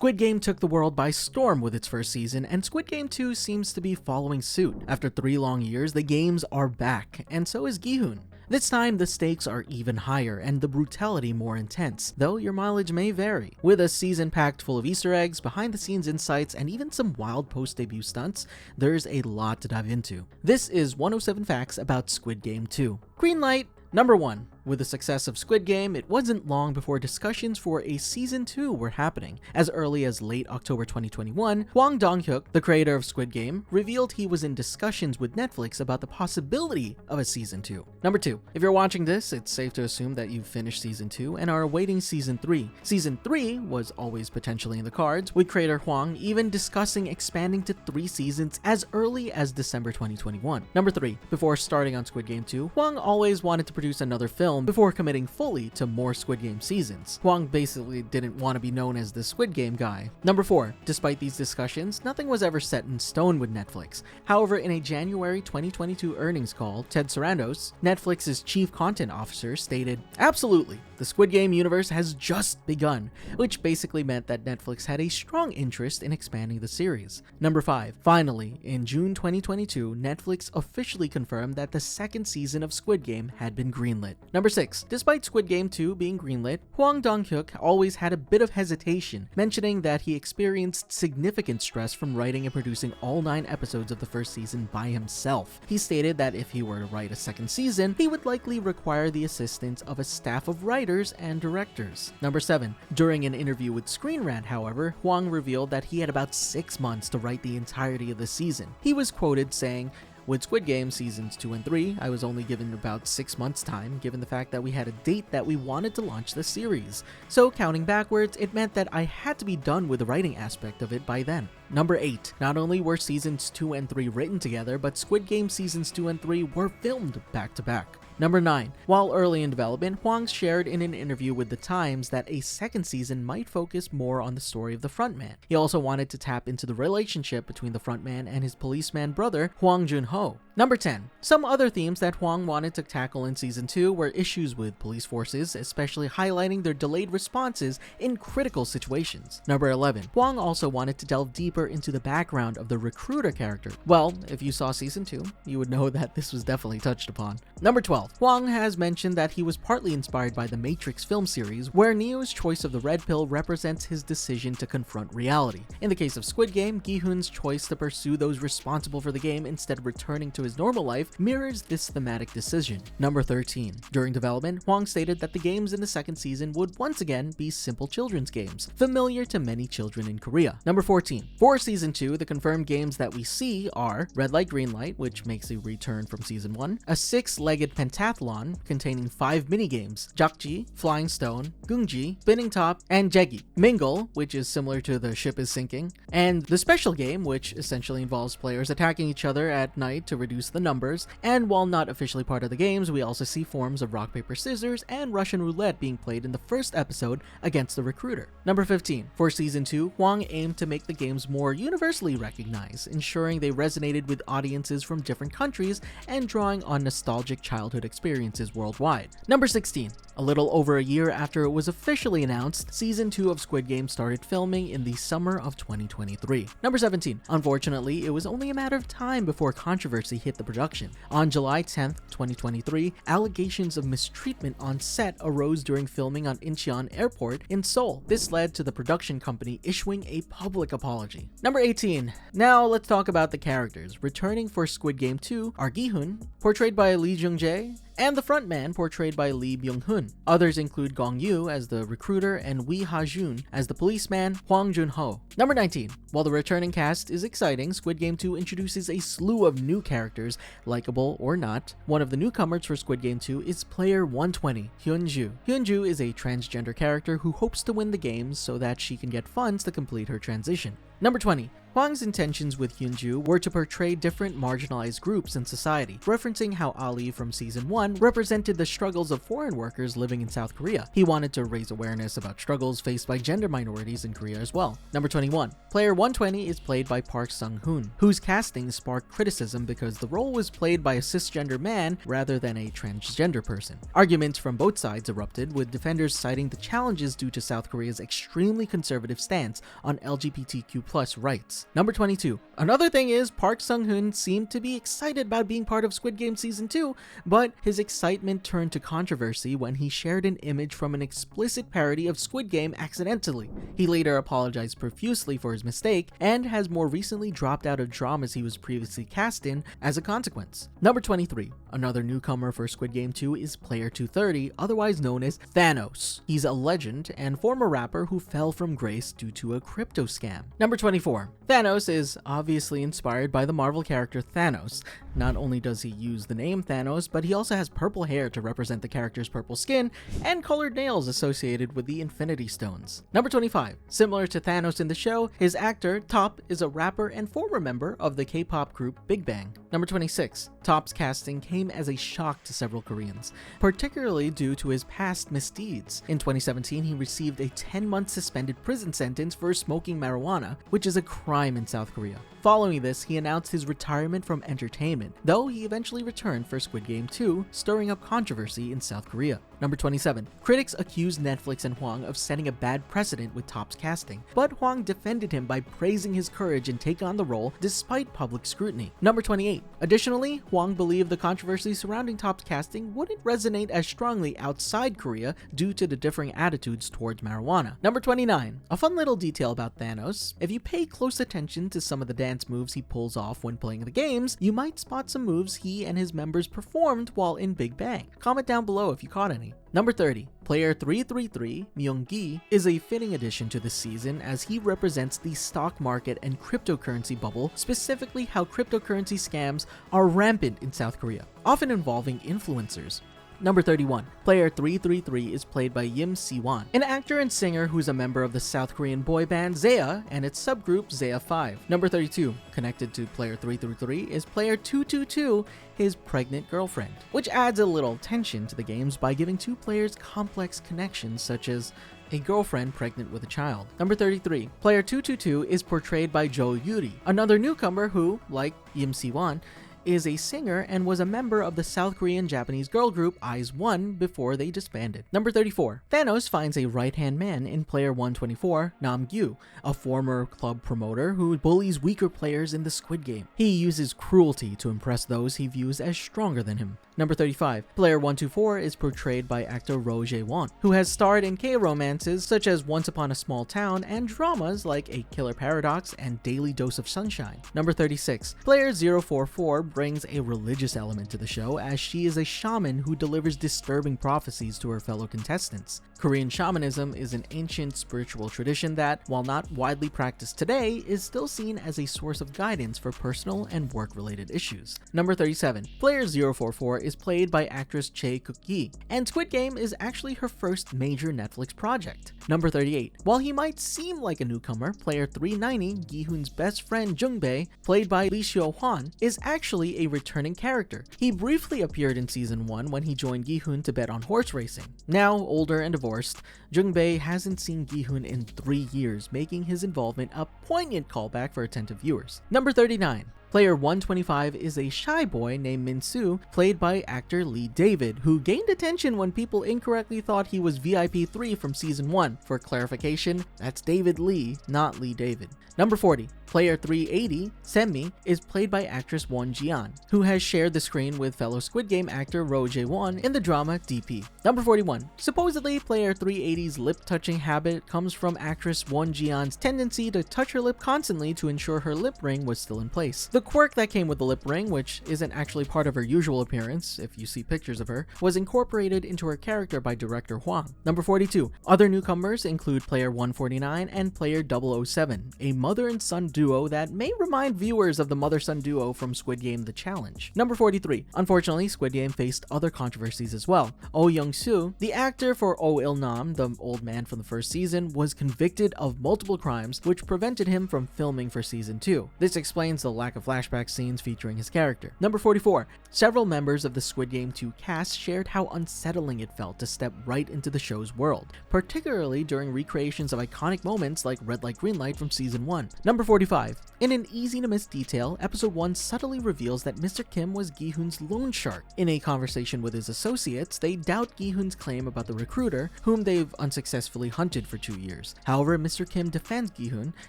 Squid Game took the world by storm with its first season, and Squid Game 2 seems to be following suit. After 3 long years, the games are back, and so is Gi-hun. This time, the stakes are even higher and the brutality more intense, though your mileage may vary. With a season packed full of Easter eggs, behind-the-scenes insights, and even some wild post-debut stunts, there's a lot to dive into. This is 107 Facts About Squid Game 2. Greenlight Number 1. With the success of Squid Game, it wasn't long before discussions for a Season 2 were happening. As early as late October 2021, Hwang Dong-hyuk, the creator of Squid Game, revealed he was in discussions with Netflix about the possibility of a Season 2. Number 2. If you're watching this, it's safe to assume that you've finished Season 2 and are awaiting Season 3. Season 3 was always potentially in the cards, with creator Hwang even discussing expanding to 3 seasons as early as December 2021. Number 3. Before starting on Squid Game 2, Hwang always wanted to produce another film before committing fully to more Squid Game seasons. Hwang basically didn't want to be known as the Squid Game guy. Number 4. Despite these discussions, nothing was ever set in stone with Netflix. However, in a January 2022 earnings call, Ted Sarandos, Netflix's chief content officer, stated, "Absolutely, the Squid Game universe has just begun," which basically meant that Netflix had a strong interest in expanding the series. Number 5. Finally, in June 2022, Netflix officially confirmed that the second season of Squid Game had been greenlit. Number 6. Despite Squid Game 2 being greenlit, Hwang Dong-hyuk always had a bit of hesitation, mentioning that he experienced significant stress from writing and producing all 9 episodes of the first season by himself. He stated that if he were to write a second season, he would likely require the assistance of a staff of writers and directors. Number 7. During an interview with Screen Rant, however, Hwang revealed that he had about 6 months to write the entirety of the season. He was quoted saying, "With Squid Game seasons 2 and 3, I was only given about 6 months time, given the fact that we had a date that we wanted to launch the series. So counting backwards, it meant that I had to be done with the writing aspect of it by then." Number 8. Not only were seasons 2 and 3 written together, but Squid Game seasons 2 and 3 were filmed back to back. Number 9. While early in development, Hwang shared in an interview with The Times that a second season might focus more on the story of the frontman. He also wanted to tap into the relationship between the frontman and his policeman brother, Hwang Jun-ho. Number 10. Some other themes that Hwang wanted to tackle in Season 2 were issues with police forces, especially highlighting their delayed responses in critical situations. Number 11. Hwang also wanted to delve deeper into the background of the recruiter character. Well, if you saw Season 2, you would know that this was definitely touched upon. Number 12. Hwang has mentioned that he was partly inspired by the Matrix film series, where Neo's choice of the red pill represents his decision to confront reality. In the case of Squid Game, Gi-hun's choice to pursue those responsible for the game instead of returning to his normal life mirrors this thematic decision. Number 13. During development, Hwang stated that the games in the second season would once again be simple children's games, familiar to many children in Korea. Number 14. For Season 2, the confirmed games that we see are Red Light Green Light, which makes a return from Season 1, a 6-legged pentathlon containing 5 minigames, Jakji, Flying Stone, Gunji, Spinning Top, and Jegi, Mingle, which is similar to The Ship is Sinking, and the special game, which essentially involves players attacking each other at night to reduce the numbers. And while not officially part of the games, we also see forms of rock, paper, scissors and Russian roulette being played in the first episode against the recruiter. Number 15. For Season 2, Hwang aimed to make the games more universally recognized, ensuring they resonated with audiences from different countries and drawing on nostalgic childhood experiences worldwide. Number 16. A little over a year after it was officially announced, Season 2 of Squid Game started filming in the summer of 2023. Number 17. Unfortunately, it was only a matter of time before controversy hit the production. On July 10th, 2023, allegations of mistreatment on set arose during filming on Incheon Airport in Seoul. This led to the production company issuing a public apology. Number 18. Now let's talk about the characters. Returning for Squid Game 2 are Gi-hun, portrayed by Lee Jung-jae, and the frontman, portrayed by Lee Byung-hun. Others include Gong-yu as the recruiter and Wee Ha-jun as the policeman, Hwang Jun-ho. Number 19. While the returning cast is exciting, Squid Game 2 introduces a slew of new characters, likable or not. One of the newcomers for Squid Game 2 is player 120, Hyun-ju. Hyun-ju is a transgender character who hopes to win the games so that she can get funds to complete her transition. Number 20. Hwang's intentions with Hyunju were to portray different marginalized groups in society, referencing how Ali from season 1 represented the struggles of foreign workers living in South Korea. He wanted to raise awareness about struggles faced by gender minorities in Korea as well. Number 21. Player 120 is played by Park Sung-hoon, whose casting sparked criticism because the role was played by a cisgender man rather than a transgender person. Arguments from both sides erupted, with defenders citing the challenges due to South Korea's extremely conservative stance on LGBTQ+ rights. Number 22. Another thing is, Park Sung-hoon seemed to be excited about being part of Squid Game Season 2, but his excitement turned to controversy when he shared an image from an explicit parody of Squid Game accidentally. He later apologized profusely for his mistake, and has more recently dropped out of dramas he was previously cast in as a consequence. Number 23. Another newcomer for Squid Game 2 is Player 230, otherwise known as Thanos. He's a legend and former rapper who fell from grace due to a crypto scam. Number 24. Thanos is obviously inspired by the Marvel character Thanos. Not only does he use the name Thanos, but he also has purple hair to represent the character's purple skin and colored nails associated with the Infinity Stones. Number 25. Similar to Thanos in the show, his actor, Top, is a rapper and former member of the K-pop group Big Bang. Number 26. Top's casting came as a shock to several Koreans, particularly due to his past misdeeds. In 2017, he received a 10-month suspended prison sentence for smoking marijuana, which is a crime in South Korea. Following this, he announced his retirement from entertainment, though he eventually returned for Squid Game 2, stirring up controversy in South Korea. Number 27. Critics accused Netflix and Hwang of setting a bad precedent with Top's casting, but Hwang defended him by praising his courage in taking on the role despite public scrutiny. Number 28. Additionally, Hwang believed the controversy surrounding Top's casting wouldn't resonate as strongly outside Korea due to the differing attitudes towards marijuana. Number 29. A fun little detail about Thanos: if you pay close attention to some of the dance moves he pulls off when playing the games, you might spot some moves he and his members performed while in Big Bang. Comment down below if you caught any. Number 30. Player 333, Myung-gi, is a fitting addition to this season as he represents the stock market and cryptocurrency bubble, specifically how cryptocurrency scams are rampant in South Korea, often involving influencers. Number 31. Player 333 is played by Yim Si-won, an actor and singer who's a member of the South Korean boy band Zae and its subgroup Zae 5. Number 32. Connected to Player 333 is Player 222, his pregnant girlfriend, which adds a little tension to the games by giving two players complex connections such as a girlfriend pregnant with a child. Number 33. Player 222 is portrayed by Jo Yuri, another newcomer who, like Yim Si-won, is a singer and was a member of the South Korean Japanese girl group IZ*ONE before they disbanded. Number 34. Thanos finds a right-hand man in Player 124, Nam-gyu, a former club promoter who bullies weaker players in the Squid Game. He uses cruelty to impress those he views as stronger than him. Number 35. Player 124 is portrayed by actor Ro Jae-won, who has starred in K-romances such as Once Upon a Small Town and dramas like A Killer Paradox and Daily Dose of Sunshine. Number 36. Player 044 brings a religious element to the show as she is a shaman who delivers disturbing prophecies to her fellow contestants. Korean shamanism is an ancient spiritual tradition that, while not widely practiced today, is still seen as a source of guidance for personal and work-related issues. Number 37. Player 044 is played by actress Chae Kuk-gi, and Squid Game is actually her first major Netflix project. Number 38. While he might seem like a newcomer, Player 390, Gi-hun's best friend Jung-bae, played by Lee Seo-hwan, is actually a returning character. He briefly appeared in Season 1 when he joined Gi-hun to bet on horse racing. Now older and divorced, Jung-bae hasn't seen Gi-hun in 3 years, making his involvement a poignant callback for attentive viewers. Number 39. Player 125 is a shy boy named Min-soo, played by actor Lee David, who gained attention when people incorrectly thought he was VIP 3 from Season 1. For clarification, that's David Lee, not Lee David. Number 40. Player 380, Semmi, is played by actress Won Ji-yeon, who has shared the screen with fellow Squid Game actor Ro Jae-won in the drama DP. Number 41. Supposedly, Player 380's lip-touching habit comes from actress Won Ji-yeon's tendency to touch her lip constantly to ensure her lip ring was still in place. The The quirk that came with the lip ring, which isn't actually part of her usual appearance if you see pictures of her, was incorporated into her character by director Hwang. Number 42. Other newcomers include player 149 and player 007, a mother and son duo that may remind viewers of the mother-son duo from Squid Game The Challenge. Number 43. Unfortunately, Squid Game faced other controversies as well. Oh Young-soo, the actor for Oh Il-nam, the old man from the first season, was convicted of multiple crimes which prevented him from filming for season 2. This explains the lack of flashback scenes featuring his character. Number 44. Several members of the Squid Game 2 cast shared how unsettling it felt to step right into the show's world, particularly during recreations of iconic moments like Red Light Green Light from season 1. Number 45. In an easy-to-miss detail, episode 1 subtly reveals that Mr. Kim was Gi-hun's loan shark. In a conversation with his associates, they doubt Gi-hun's claim about the recruiter, whom they've unsuccessfully hunted for 2 years. However, Mr. Kim defends Gi-hun,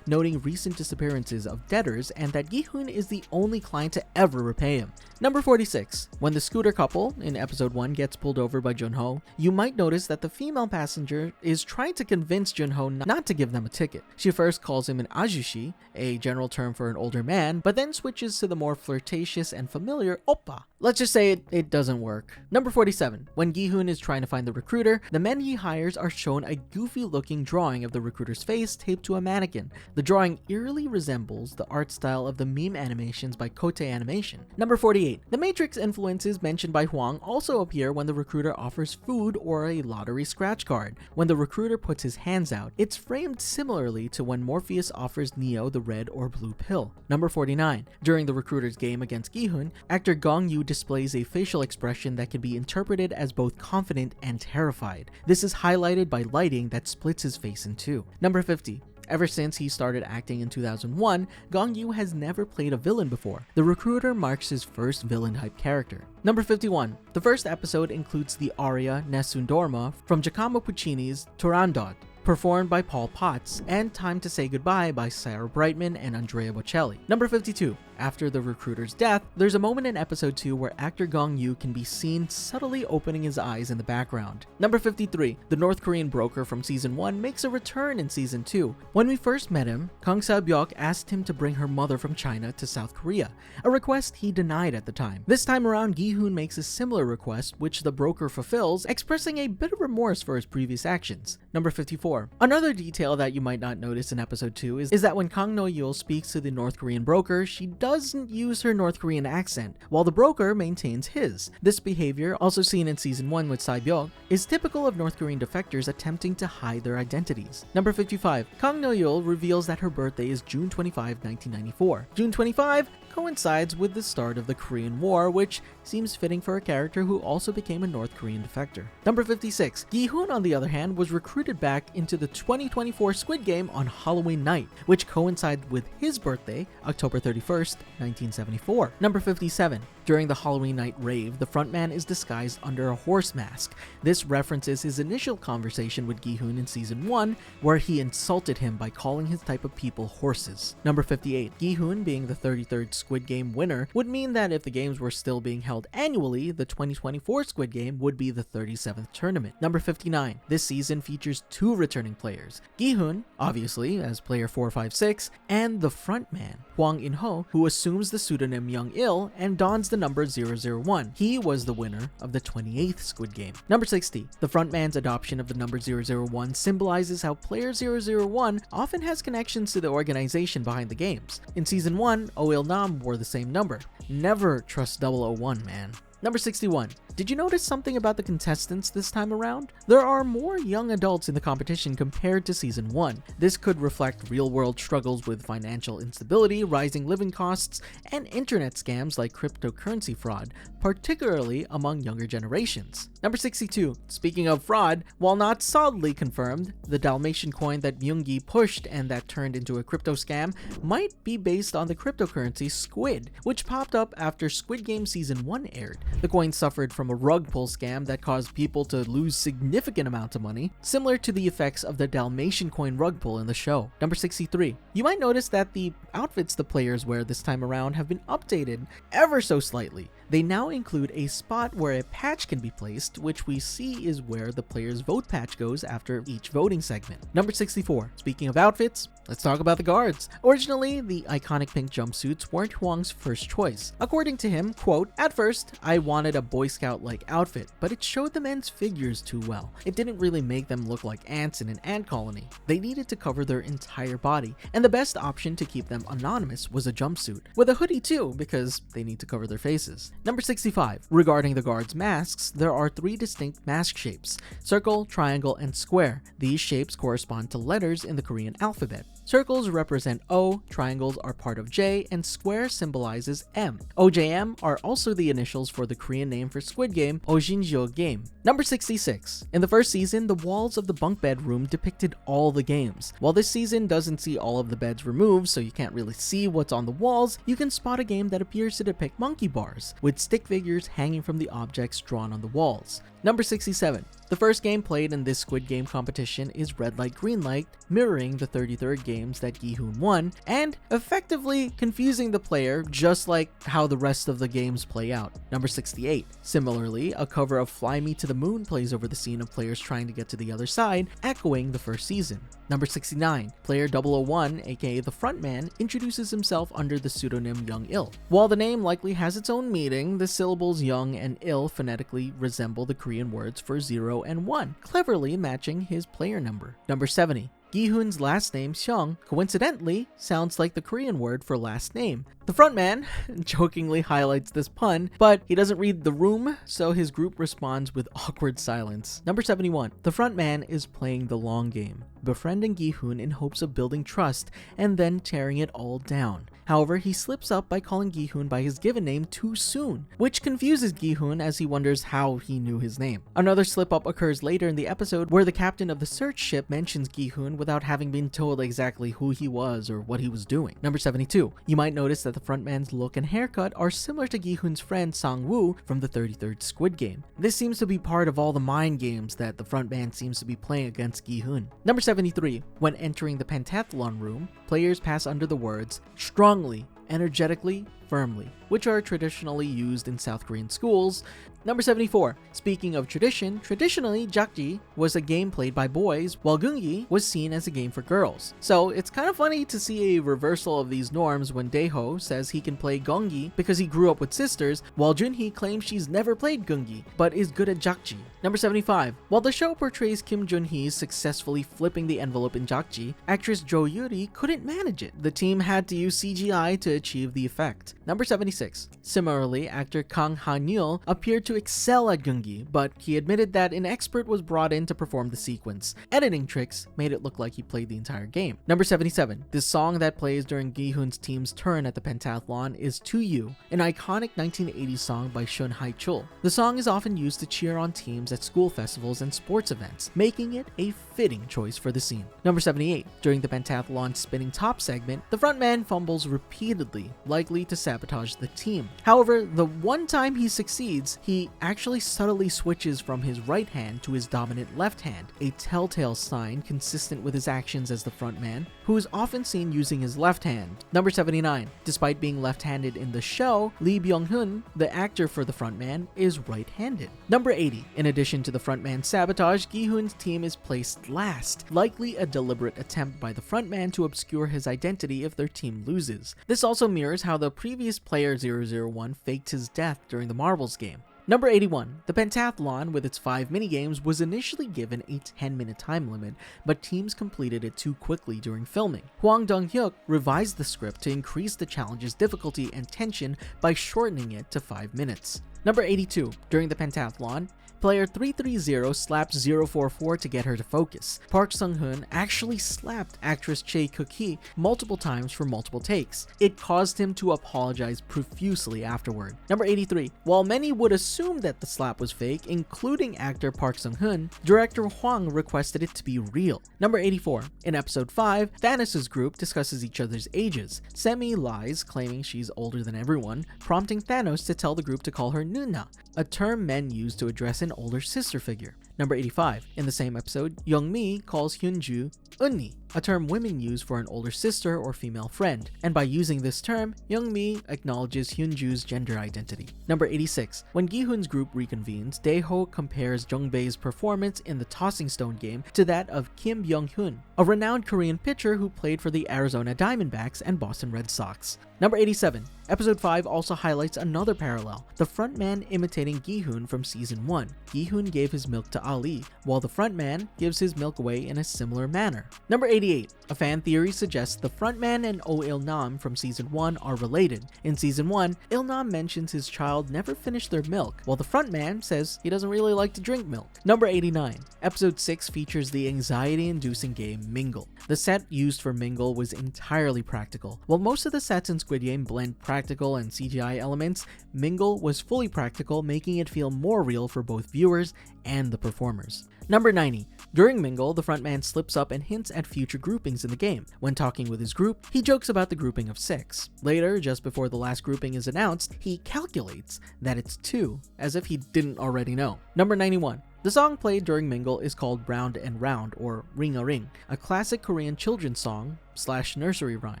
noting recent disappearances of debtors and that Gi-hun is the only client to ever repay him. Number 46. When the scooter couple in episode 1 gets pulled over by Jun-ho, you might notice that the female passenger is trying to convince Jun-ho not to give them a ticket. She first calls him an ajushi, a general term for an older man, but then switches to the more flirtatious and familiar oppa. Let's just say it doesn't work. Number 47. When Gi-hun is trying to find the recruiter, the men he hires are shown a goofy-looking drawing of the recruiter's face taped to a mannequin. The drawing eerily resembles the art style of the meme animations by Kote Animation. Number 48. The Matrix influences mentioned by Hwang also appear when the recruiter offers food or a lottery scratch card. When the recruiter puts his hands out, it's framed similarly to when Morpheus offers Neo the red or blue pill. Number 49. During the recruiter's game against Gi-hun, actor Gong Yoo displays a facial expression that can be interpreted as both confident and terrified. This is highlighted by lighting that splits his face in two. Number 50. Ever since he started acting in 2001, Gong Yoo has never played a villain before. The recruiter marks his first villain-type character. Number 51. The first episode includes the aria Nessun Dorma from Giacomo Puccini's Turandot, performed by Paul Potts, and Time to Say Goodbye by Sarah Brightman and Andrea Bocelli. Number 52. After the recruiter's death, there's a moment in episode 2 where actor Gong Yoo can be seen subtly opening his eyes in the background. Number 53. The North Korean broker from season 1 makes a return in season 2. When we first met him, Sae-byeok asked him to bring her mother from China to South Korea, a request he denied at the time. This time around, Gi-hun makes a similar request, which the broker fulfills, expressing a bit of remorse for his previous actions. Number 54. Another detail that you might not notice in episode 2 is that when Kang No-yeol speaks to the North Korean broker, she doesn't use her North Korean accent, while the broker maintains his. This behavior, also seen in season 1 with Sae-byeok, is typical of North Korean defectors attempting to hide their identities. Number 55. Kang No-yeol reveals that her birthday is June 25, 1994. June 25 coincides with the start of the Korean War, which seems fitting for a character who also became a North Korean defector. Number 56. Gi-hun, on the other hand, was recruited back into the 2024 Squid Game on Halloween night, which coincided with his birthday, October 31st, 1974. Number 57. During the Halloween night rave, the frontman is disguised under a horse mask. This references his initial conversation with Gi-hun in season 1, where he insulted him by calling his type of people horses. Number 58. Gi-hun, being the 33rd Squid Game winner, would mean that if the games were still being held annually, the 2024 Squid Game would be the 37th tournament. Number 59. This season features 2 returning players. Gi-hun, obviously, as player 456, and the frontman, Hwang In-ho, who assumes the pseudonym Young-il and dons the number 001. He was the winner of the 28th Squid Game. Number 60. The frontman's adoption of the number 001 symbolizes how player 001 often has connections to the organization behind the games. In season 1, Oh Il-nam wore the same number. Never trust 001, man. Number 61. Did you notice something about the contestants this time around? There are more young adults in the competition compared to season 1. This could reflect real-world struggles with financial instability, rising living costs, and internet scams like cryptocurrency fraud, particularly among younger generations. Number 62. Speaking of fraud, while not solidly confirmed, the Dalmatian coin that Myung-gi pushed and that turned into a crypto scam might be based on the cryptocurrency Squid, which popped up after Squid Game Season 1 aired. The coin suffered from a rug pull scam that caused people to lose significant amounts of money, similar to the effects of the Dalmatian coin rug pull in the show. Number 63. You might notice that the outfits the players wear this time around have been updated ever so slightly. they now include a spot where a patch can be placed, which we see is where the player's vote patch goes after each voting segment. Number 64. Speaking of outfits, let's talk about the guards. Originally, the iconic pink jumpsuits weren't Hwang's first choice. According to him, quote, "At first, I wanted a Boy Scout-like outfit, but it showed the men's figures too well. It didn't really make them look like ants in an ant colony. They needed to cover their entire body, and the best option to keep them anonymous was a jumpsuit. With a hoodie too, because they need to cover their faces." Number 65. Regarding the guards' masks, there are 3 distinct mask shapes: circle, triangle, and square. These shapes correspond to letters in the Korean alphabet. Circles represent O, triangles are part of J, and square symbolizes M. OJM are also the initials for the Korean name for Squid Game, Ojinjo Game. Number 66. In the first season, the walls of the bunk bed room depicted all the games. While this season doesn't see all of the beds removed, so you can't really see what's on the walls, you can spot a game that appears to depict monkey bars, with stick figures hanging from the objects drawn on the walls. Number 67. The first game played in this Squid Game competition is Red Light Green Light, mirroring the 33rd games that Gi-hun won, and effectively confusing the player just like how the rest of the games play out. Number 68. Similarly, a cover of Fly Me to the Moon plays over the scene of players trying to get to the other side, echoing the first season. Number 69. Player 001, aka the frontman, introduces himself under the pseudonym Young Il. While the name likely has its own meaning, the syllables Young and Il phonetically resemble the Korean words for 0 and 1, cleverly matching his player number. Number 70. Gi-hun's last name, Seong, coincidentally sounds like the Korean word for last name. The frontman jokingly highlights this pun, but he doesn't read the room, so his group responds with awkward silence. Number 71. The frontman is playing the long game, befriending Gi-hun in hopes of building trust and then tearing it all down. However, he slips up by calling Gi-hun by his given name too soon, which confuses Gi-hun as he wonders how he knew his name. Another slip-up occurs later in the episode where the captain of the search ship mentions Gi-hun without having been told exactly who he was or what he was doing. Number 72. You might notice that the frontman's look and haircut are similar to Gi-hun's friend Sang-woo from the 33rd Squid Game. This seems to be part of all the mind games that the frontman seems to be playing against Gi-hun. Number 73. When entering the pentathlon room, players pass under the words strongly, energetically, firmly, which are traditionally used in South Korean schools. Number 74. Speaking of tradition, traditionally Jakji was a game played by boys, while Gungi was seen as a game for girls. So it's kind of funny to see a reversal of these norms when Daeho says he can play Gungi because he grew up with sisters, while Junhee claims she's never played Gungi, but is good at Jakji. Number 75. While the show portrays Kim Junhee successfully flipping the envelope in Jakji, actress Jo Yuri couldn't manage it. The team had to use CGI to achieve the effect. Number 76. Similarly, actor Kang Han-yeol appeared to excel at Gungi, but he admitted that an expert was brought in to perform the sequence. Editing tricks made it look like he played the entire game. Number 77. The song that plays during Gi-hun's team's turn at the pentathlon is To You, an iconic 1980s song by Shun Hae-chul. The song is often used to cheer on teams at school festivals and sports events, making it a fitting choice for the scene. Number 78. During the pentathlon spinning top segment, the frontman fumbles repeatedly, likely to sabotage the team. However, the one time he succeeds, he actually subtly switches from his right hand to his dominant left hand, a telltale sign consistent with his actions as the frontman, who is often seen using his left hand. Number 79. Despite being left-handed in the show, Lee Byung-hun, the actor for the frontman, is right-handed. Number 80. In addition to the frontman's sabotage, Gi-hun's team is placed last, likely a deliberate attempt by the frontman to obscure his identity if their team loses. This also mirrors how the previous player 001 faked his death during the marbles game. Number 81. The pentathlon, with its 5 minigames, was initially given a 10-minute time limit, but teams completed it too quickly during filming. Hwang Dong-hyuk revised the script to increase the challenge's difficulty and tension by shortening it to 5 minutes. Number 82. During the pentathlon, player 330 slaps 044 to get her to focus. Park Sung-hoon actually slapped actress Chae Cook-hee multiple times for multiple takes. It caused him to apologize profusely afterward. Number 83. While many would assume that the slap was fake, including actor Park Sung-hoon, director Hwang requested it to be real. Number 84. In episode 5, Thanos' group discusses each other's ages. Semi lies, claiming she's older than everyone, prompting Thanos to tell the group to call her Nuna, a term men use to address an older sister figure. Number 85. In the same episode, Young-mi calls Hyun-ju Unni, a term women use for an older sister or female friend, and by using this term, Youngmi acknowledges Hyunju's gender identity. Number 86. When Gi-hun's group reconvenes, Daeho compares Jungbae's performance in the tossing stone game to that of Kim Byung-hun, a renowned Korean pitcher who played for the Arizona Diamondbacks and Boston Red Sox. Number 87. Episode 5 also highlights another parallel, the frontman imitating Gi-hun from Season 1. Gi-hun gave his milk to Ali, while the frontman gives his milk away in a similar manner. Number 88. A fan theory suggests the frontman and Oh Il-nam from Season 1 are related. In Season 1, Il-nam mentions his child never finished their milk, while the frontman says he doesn't really like to drink milk. Number 89. Episode 6 features the anxiety-inducing game Mingle. The set used for Mingle was entirely practical. While most of the sets in Squid Game blend practical and CGI elements, Mingle was fully practical, making it feel more real for both viewers and the performers. Number 90. During Mingle, the frontman slips up and hints at future groupings in the game. When talking with his group, he jokes about the grouping of 6. Later, just before the last grouping is announced, he calculates that it's 2, as if he didn't already know. Number 91. The song played during Mingle is called Round and Round, or Ring a Ring, a classic Korean children's song / nursery rhyme.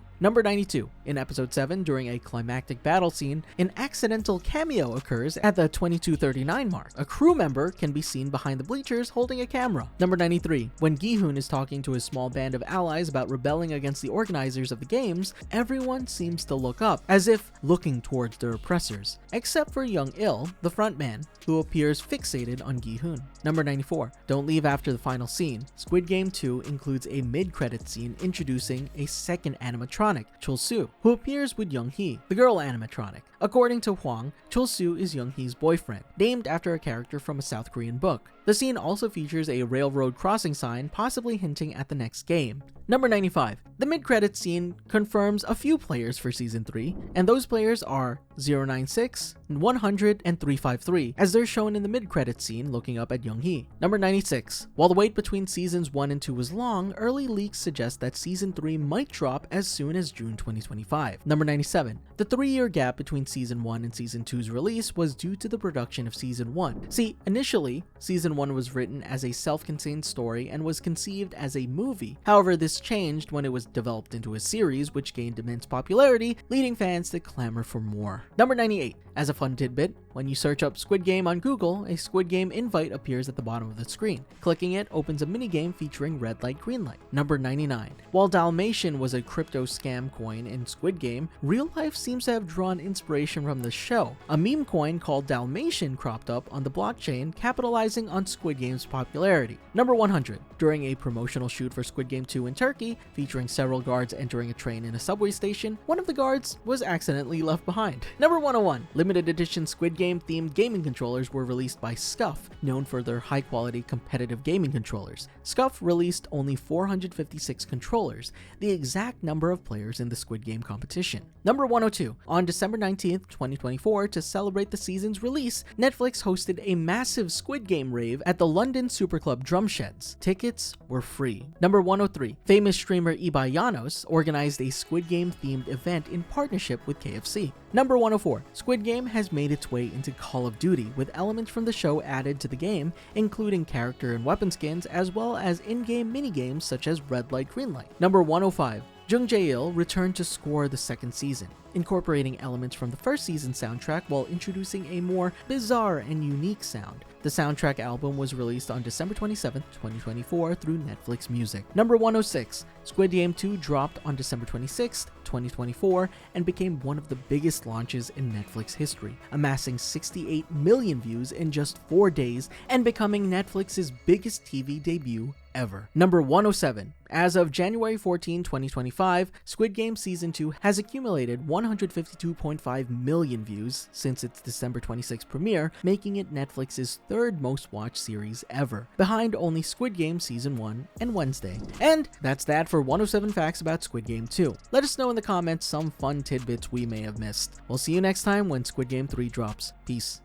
Number 92. In episode 7, during a climactic battle scene, an accidental cameo occurs at the 22:39 mark. A crew member can be seen behind the bleachers holding a camera. Number 93. When Gi-hun is talking to his small band of allies about rebelling against the organizers of the games, everyone seems to look up, as if looking towards their oppressors, except for Young-il, the frontman, who appears fixated on Gi-hun. Number 94. Don't leave after the final scene. Squid Game 2 includes a mid-credit scene introducing a second animatronic, Chul-soo, who appears with Young-hee, the girl animatronic. According to Hwang, Chul-soo is Young-hee's boyfriend, named after a character from a South Korean book. The scene also features a railroad crossing sign, possibly hinting at the next game. Number 95. The mid-credits scene confirms a few players for Season 3, and those players are 096, 100, and 353, as they're shown in the mid-credits scene looking up at Young-hee. Number 96. While the wait between Seasons 1 and 2 was long, early leaks suggest that Season 3 might drop as soon as June 2025. Number 97. The 3-year gap between Season 1 and Season 2's release was due to the production of Season 1. See, initially, Season 1 was written as a self-contained story and was conceived as a movie. However, this changed when it was developed into a series, which gained immense popularity, leading fans to clamor for more. Number 98. As a fun tidbit, when you search up Squid Game on Google, a Squid Game invite appears at the bottom of the screen. Clicking it opens a minigame featuring red light, green light. Number 99. While Dalmatian was a crypto scam coin in Squid Game, real life seems to have drawn inspiration from the show. A meme coin called Dalmatian cropped up on the blockchain, capitalizing on Squid Game's popularity. Number 100. During a promotional shoot for Squid Game 2 in Turkey, featuring several guards entering a train in a subway station, one of the guards was accidentally left behind. Number 101. Limited edition Squid Game themed gaming controllers were released by Scuf, known for their high quality competitive gaming controllers. Scuf released only 456 controllers, the exact number of players in the Squid Game competition. Number 102. On December 19th, 2024, to celebrate the season's release, Netflix hosted a massive Squid Game rave at the London Superclub drum sheds. Tickets were free. Number 103. Famous streamer Ibai Llanos organized a Squid Game themed event in partnership with KFC. Number 104. Squid Game has made its way into Call of Duty, with elements from the show added to the game, including character and weapon skins, as well as in-game minigames such as Red Light, Green Light. Number 105. Jung Jae-il returned to score the second season, incorporating elements from the first season soundtrack while introducing a more bizarre and unique sound. The soundtrack album was released on December 27, 2024 through Netflix Music. Number 106. Squid Game 2 dropped on December 26, 2024 and became one of the biggest launches in Netflix history, amassing 68 million views in just 4 days and becoming Netflix's biggest TV debut ever. Number 107. As of January 14, 2025, Squid Game Season 2 has accumulated 152.5 million views since its December 26 premiere, making it Netflix's third most watched series ever, behind only Squid Game Season 1 and Wednesday. And that's that for 107 facts about Squid Game 2. Let us know in the comments some fun tidbits we may have missed. We'll see you next time when Squid Game 3 drops. Peace.